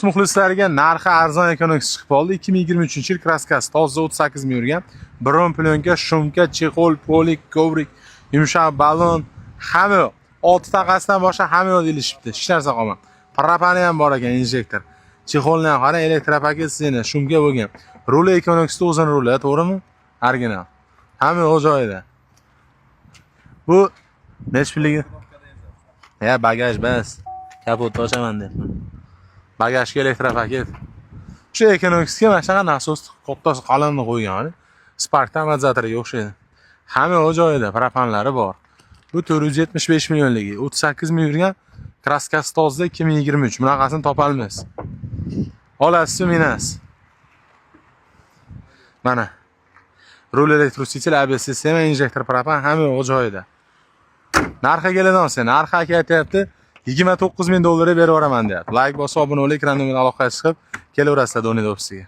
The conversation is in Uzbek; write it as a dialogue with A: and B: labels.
A: muxlislariga narxi arzon ekanini chiqib qoldi. 2023-yil kraskasi toza 38 ming yurgan. Bron plyonka, shumka, chexol, polik, kovrik, yumshoq balon, hamma 6 taqasidan boshqa hamma deyilishibdi. Hech narsa qolmadi. Propani ham bor ekan, injektor. Chexolni ham qarang, elektropaket sizini shumka bo'lgan. Ruli Econox 1000 ruli, to'g'rimi? Original. Hamma joyida. Bu nech puligi? Ya bagaj bas. Kapot ochaman deyapman. Bagajga elektropaket. Shu Econoxga mana shunaqa nasos kattasi qalinni qo'ygan. Spark amortizatoriga o'xshaydi. Hamma joyida propanlari bor. Bu 475 millionligi, 38 ming yurgan kraskasi tozda 2023. Bunaqasini topolmaysiz. Olasiz minas. Mana. Rul elektrositel, ABS sistema, injektor, propan hamma joyida. Narxi keladigan sen, narxi aytayapti. 29 ming dollarga berib yuboraman deyapti. Like bosib, obuna bo'ling, ekran nomerga aloqaga chiqib, kelaverasizlar Doni Dopsiga.